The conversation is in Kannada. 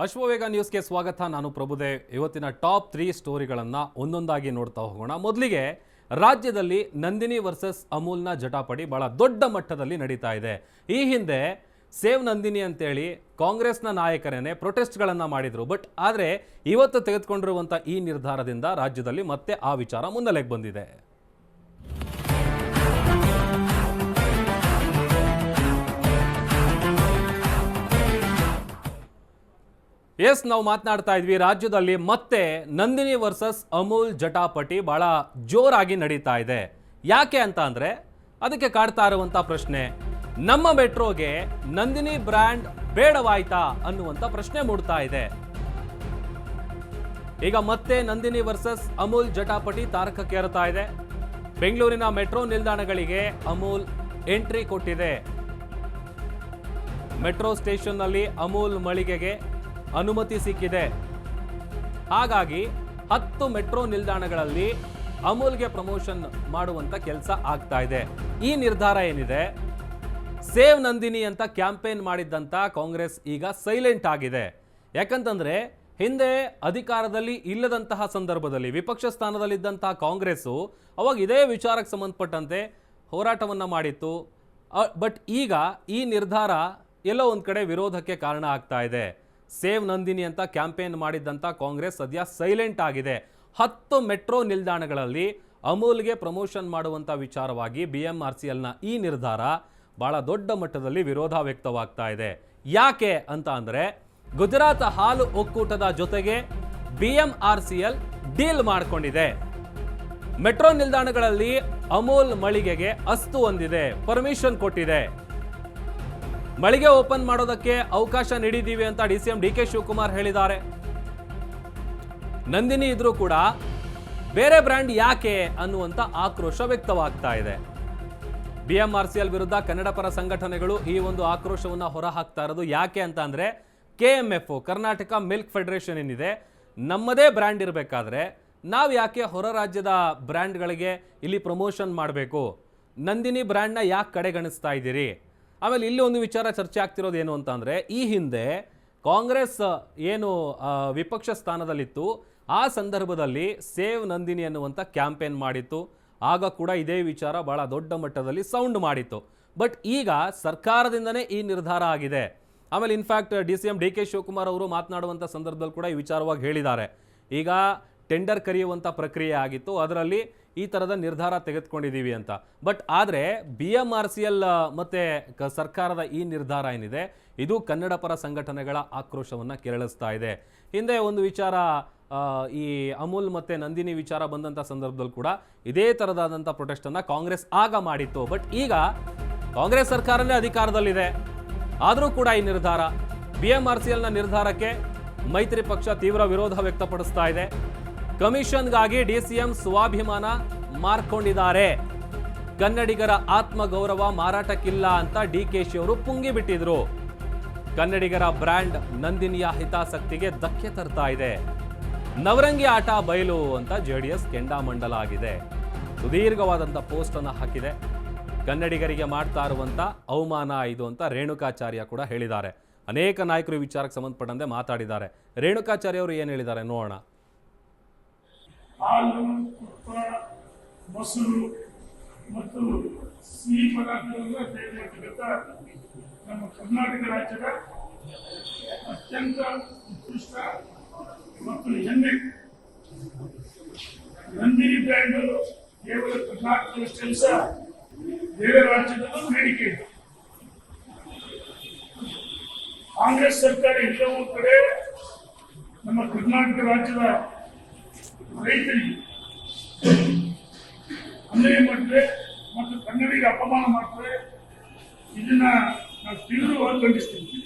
ಅಶ್ವವೇಗ ನ್ಯೂಸ್ಗೆ ಸ್ವಾಗತ. ನಾನು ಪ್ರಭುದೇವ್. ಇವತ್ತಿನ ಟಾಪ್ 3 ಸ್ಟೋರಿಗಳನ್ನು ಒಂದೊಂದಾಗಿ ನೋಡ್ತಾ ಹೋಗೋಣ. ಮೊದಲಿಗೆ ರಾಜ್ಯದಲ್ಲಿ ನಂದಿನಿ ವರ್ಸಸ್ ಅಮೂಲ್ನ ಜಟಾಪಟಿ ಬಹಳ ದೊಡ್ಡ ಮಟ್ಟದಲ್ಲಿ ನಡೀತಾ ಇದೆ. ಈ ಹಿಂದೆ ಸೇವ್ ನಂದಿನಿ ಅಂತೇಳಿ ಕಾಂಗ್ರೆಸ್ನ ನಾಯಕರೇನೆ ಪ್ರೊಟೆಸ್ಟ್ಗಳನ್ನು ಮಾಡಿದ್ರು. ಆದರೆ ಇವತ್ತು ತೆಗೆದುಕೊಂಡಿರುವಂಥ ಈ ನಿರ್ಧಾರದಿಂದ ರಾಜ್ಯದಲ್ಲಿ ಮತ್ತೆ ಆ ವಿಚಾರ ಮುನ್ನೆಲೆಗೆ ಬಂದಿದೆ. ನಾವು ಮಾತನಾಡ್ತಾ ಇದ್ವಿ, ರಾಜ್ಯದಲ್ಲಿ ಮತ್ತೆ ನಂದಿನಿ ವರ್ಸಸ್ ಅಮೂಲ್ ಜಟಾಪಟಿ ಬಹಳ ಜೋರಾಗಿ ನಡೀತಾ ಇದೆ. ಯಾಕೆ ಅಂತ ಅಂದ್ರೆ ಅದಕ್ಕೆ ಕಾಡ್ತಾ ಇರುವಂತ ಪ್ರಶ್ನೆ, ನಮ್ಮ ಮೆಟ್ರೋಗೆ ನಂದಿನಿ ಬ್ರ್ಯಾಂಡ್ ಬೇಡವಾಯ್ತಾ ಅನ್ನುವಂತ ಪ್ರಶ್ನೆ ಮೂಡ್ತಾ ಇದೆ. ಈಗ ಮತ್ತೆ ನಂದಿನಿ ವರ್ಸಸ್ ಅಮೂಲ್ ಜಟಾಪಟಿ ತಾರಕಕ್ಕೇರುತ್ತಾ ಇದೆ. ಬೆಂಗಳೂರಿನ ಮೆಟ್ರೋ ನಿಲ್ದಾಣಗಳಿಗೆ ಅಮೂಲ್ ಎಂಟ್ರಿ ಕೊಟ್ಟಿದೆ. ಮೆಟ್ರೋ ಸ್ಟೇಷನ್ನಲ್ಲಿ ಅಮೂಲ್ ಮಳಿಗೆಗೆ ಅನುಮತಿ ಸಿಕ್ಕಿದೆ. ಹಾಗಾಗಿ 10 ಮೆಟ್ರೋ ನಿಲ್ದಾಣಗಳಲ್ಲಿ ಅಮೂಲ್ಗೆ ಪ್ರಮೋಷನ್ ಮಾಡುವಂತ ಕೆಲಸ ಆಗ್ತಾ ಇದೆ. ಈ ನಿರ್ಧಾರ ಏನಿದೆ, ಸೇವ್ ನಂದಿನಿ ಅಂತ ಕ್ಯಾಂಪೇನ್ ಮಾಡಿದ್ದಂತ ಕಾಂಗ್ರೆಸ್ ಈಗ ಸೈಲೆಂಟ್ ಆಗಿದೆ. ಯಾಕಂತಂದ್ರೆ ಹಿಂದೆ ಅಧಿಕಾರದಲ್ಲಿ ಇಲ್ಲದಂತಹ ಸಂದರ್ಭದಲ್ಲಿ ವಿಪಕ್ಷ ಸ್ಥಾನದಲ್ಲಿದ್ದಂತಹ ಕಾಂಗ್ರೆಸ್ ಅವಾಗ ಇದೇ ವಿಚಾರಕ್ಕೆ ಸಂಬಂಧಪಟ್ಟಂತೆ ಹೋರಾಟವನ್ನ ಮಾಡಿತ್ತು. ಬಟ್ ಈಗ ಈ ನಿರ್ಧಾರ ಎಲ್ಲೋ ಒಂದ್ ಕಡೆ ವಿರೋಧಕ್ಕೆ ಕಾರಣ ಆಗ್ತಾ ಇದೆ. ಸೇವ್ ನಂದಿನಿ ಅಂತ ಕ್ಯಾಂಪೇನ್ ಮಾಡಿದ್ದಂಥ ಕಾಂಗ್ರೆಸ್ ಸದ್ಯ ಸೈಲೆಂಟ್ ಆಗಿದೆ. 10 ಮೆಟ್ರೋ ನಿಲ್ದಾಣಗಳಲ್ಲಿ ಅಮೂಲ್ಗೆ ಪ್ರಮೋಷನ್ ಮಾಡುವಂಥ ವಿಚಾರವಾಗಿ BMRCLನ ಈ ನಿರ್ಧಾರ ಬಹಳ ದೊಡ್ಡ ಮಟ್ಟದಲ್ಲಿ ವಿರೋಧ ವ್ಯಕ್ತವಾಗ್ತಾ ಇದೆ. ಯಾಕೆ ಅಂತ ಅಂದರೆ, ಗುಜರಾತ್ ಹಾಲು ಒಕ್ಕೂಟದ ಜೊತೆಗೆ BMRCL ಡೀಲ್ ಮಾಡಿಕೊಂಡಿದೆ. ಮೆಟ್ರೋ ನಿಲ್ದಾಣಗಳಲ್ಲಿ ಅಮೂಲ್ ಮಳಿಗೆಗೆ ಅಸ್ತು ಹೊಂದಿದೆ, ಪರ್ಮಿಷನ್ ಕೊಟ್ಟಿದೆ. ಮಳಿಗೆ ಓಪನ್ ಮಾಡೋದಕ್ಕೆ ಅವಕಾಶ ನೀಡಿದ್ದೀವಿ ಅಂತ DCM DK ಶಿವಕುಮಾರ್ ಹೇಳಿದ್ದಾರೆ. ನಂದಿನಿ ಇದ್ರೂ ಕೂಡ ಬೇರೆ ಬ್ರ್ಯಾಂಡ್ ಯಾಕೆ ಅನ್ನುವಂಥ ಆಕ್ರೋಶ ವ್ಯಕ್ತವಾಗ್ತಾ ಇದೆ. BMRCL ವಿರುದ್ಧ ಕನ್ನಡ ಪರ ಸಂಘಟನೆಗಳು ಈ ಒಂದು ಆಕ್ರೋಶವನ್ನು ಹೊರ ಹಾಕ್ತಾ ಇರೋದು ಯಾಕೆ ಅಂತ ಅಂದ್ರೆ, KMF ಕರ್ನಾಟಕ ಮಿಲ್ಕ್ ಫೆಡರೇಷನ್ ಏನಿದೆ, ನಮ್ಮದೇ ಬ್ರ್ಯಾಂಡ್ ಇರಬೇಕಾದ್ರೆ ನಾವು ಯಾಕೆ ಹೊರ ರಾಜ್ಯದ ಬ್ರ್ಯಾಂಡ್ಗಳಿಗೆ ಇಲ್ಲಿ ಪ್ರಮೋಷನ್ ಮಾಡಬೇಕು, ನಂದಿನಿ ಬ್ರ್ಯಾಂಡ್ನ ಯಾಕೆ ಕಡೆಗಣಿಸ್ತಾ ಇದ್ದೀರಿ. ಆಮೇಲೆ ಇಲ್ಲಿ ಒಂದು ವಿಚಾರ ಚರ್ಚೆ ಆಗ್ತಿರೋದು ಏನು ಅಂತ ಅಂದರೆ, ಈ ಹಿಂದೆ ಕಾಂಗ್ರೆಸ್ ಏನು ವಿಪಕ್ಷ ಸ್ಥಾನದಲ್ಲಿತ್ತು, ಆ ಸಂದರ್ಭದಲ್ಲಿ ಸೇವ್ ನಂದಿನಿ ಅನ್ನುವಂಥ ಕ್ಯಾಂಪೇನ್ ಮಾಡಿತ್ತು. ಆಗ ಕೂಡ ಇದೇ ವಿಚಾರ ಬಹಳ ದೊಡ್ಡ ಮಟ್ಟದಲ್ಲಿ ಸೌಂಡ್ ಮಾಡಿತ್ತು. ಬಟ್ ಈಗ ಸರ್ಕಾರದಿಂದನೇ ಈ ನಿರ್ಧಾರ ಆಗಿದೆ. ಆಮೇಲೆ ಇನ್ಫ್ಯಾಕ್ಟ್ DCM DK ಶಿವಕುಮಾರ್ ಅವರು ಮಾತನಾಡುವಂಥ ಸಂದರ್ಭದಲ್ಲಿ ಕೂಡ ಈ ವಿಚಾರವಾಗಿ ಹೇಳಿದ್ದಾರೆ. ಈಗ ಟೆಂಡರ್ ಕರೆಯುವಂಥ ಪ್ರಕ್ರಿಯೆ ಆಗಿತ್ತು, ಅದರಲ್ಲಿ ಈ ಥರದ ನಿರ್ಧಾರ ತೆಗೆದುಕೊಂಡಿದ್ದೀವಿ ಅಂತ. ಬಟ್ ಆದರೆ BMRCL ಮತ್ತು ಸರ್ಕಾರದ ಈ ನಿರ್ಧಾರ ಏನಿದೆ, ಇದು ಕನ್ನಡ ಪರ ಸಂಘಟನೆಗಳ ಆಕ್ರೋಶವನ್ನು ಕೆರಳಿಸ್ತಾ ಇದೆ. ಹಿಂದೆ ಒಂದು ವಿಚಾರ, ಈ ಅಮೂಲ್ ಮತ್ತು ನಂದಿನಿ ವಿಚಾರ ಬಂದಂಥ ಸಂದರ್ಭದಲ್ಲಿ ಕೂಡ ಇದೇ ಥರದಾದಂಥ ಪ್ರೊಟೆಸ್ಟನ್ನು ಕಾಂಗ್ರೆಸ್ ಆಗ ಮಾಡಿತ್ತು. ಬಟ್ ಈಗ ಕಾಂಗ್ರೆಸ್ ಸರ್ಕಾರನೇ ಅಧಿಕಾರದಲ್ಲಿದೆ, ಆದರೂ ಕೂಡ ಈ ನಿರ್ಧಾರ, BMRCLನ ನಿರ್ಧಾರಕ್ಕೆ ಮೈತ್ರಿ ಪಕ್ಷ ತೀವ್ರ ವಿರೋಧ ವ್ಯಕ್ತಪಡಿಸ್ತಾ ಇದೆ. ಕಮಿಷನ್ಗಾಗಿ DCM ಸ್ವಾಭಿಮಾನ ಮಾರ್ಕೊಂಡಿದ್ದಾರೆ, ಕನ್ನಡಿಗರ ಆತ್ಮಗೌರವ ಮಾರಾಟಕ್ಕಿಲ್ಲ ಅಂತ DKಶಿ ಅವರು ಪುಂಗಿ ಬಿಟ್ಟಿದ್ರು. ಕನ್ನಡಿಗರ ಬ್ರ್ಯಾಂಡ್ ನಂದಿನಿಯ ಹಿತಾಸಕ್ತಿಗೆ ಧಕ್ಕೆ ತರ್ತಾ ಇದೆ, ನವರಂಗಿ ಆಟ ಬಯಲು ಅಂತ JDS ಕೆಂಡಾಮಂಡಲ ಆಗಿದೆ. ಸುದೀರ್ಘವಾದಂಥ ಪೋಸ್ಟ್ ಅನ್ನು ಹಾಕಿದೆ. ಕನ್ನಡಿಗರಿಗೆ ಮಾಡ್ತಾ ಇರುವಂಥ ಅವಮಾನ ಇದು ಅಂತ ರೇಣುಕಾಚಾರ್ಯ ಕೂಡ ಹೇಳಿದ್ದಾರೆ. ಅನೇಕ ನಾಯಕರು ಈ ವಿಚಾರಕ್ಕೆ ಸಂಬಂಧಪಟ್ಟಂತೆ ಮಾತಾಡಿದ್ದಾರೆ. ರೇಣುಕಾಚಾರ್ಯ ಅವರು ಏನು ಹೇಳಿದ್ದಾರೆ ನೋಡೋಣ. ಹಾಲು, ತುಪ್ಪ, ಮೊಸರು ಮತ್ತು ಸಿಹಿ ಪದಾರ್ಥಗಳನ್ನು ಸೇರಿಸತಕ್ಕಂಥ ನಮ್ಮ ಕರ್ನಾಟಕ ರಾಜ್ಯದ ಅತ್ಯಂತ ಉತ್ಕೃಷ್ಟ ಮತ್ತು ಹೆಮ್ಮೆ ನಂದಿನಿ ಬ್ರ್ಯಾಂಡ್ ಕೇವಲ ಕರ್ನಾಟಕದಷ್ಟೇ ಸಹ ಬೇರೆ ರಾಜ್ಯದಲ್ಲೂ ಬೇಡಿಕೆ ಇದೆ. ಕಾಂಗ್ರೆಸ್ ಸರ್ಕಾರ ಎಲ್ಲವೂ ಕಡೆ ನಮ್ಮ ಕರ್ನಾಟಕ ರಾಜ್ಯದ ರೈತರಿಗೆ ಅನ್ಯಾಯ ಮಾಡ್ತಾರೆ ಮತ್ತು ಕನ್ನಡಿಗರಿಗೆ ಅಪಮಾನ ಮಾಡ್ತಾರೆ. ಇದನ್ನ ನಾವು ತೀವ್ರವಾಗಿ ಖಂಡಿಸ್ತೀವಿ.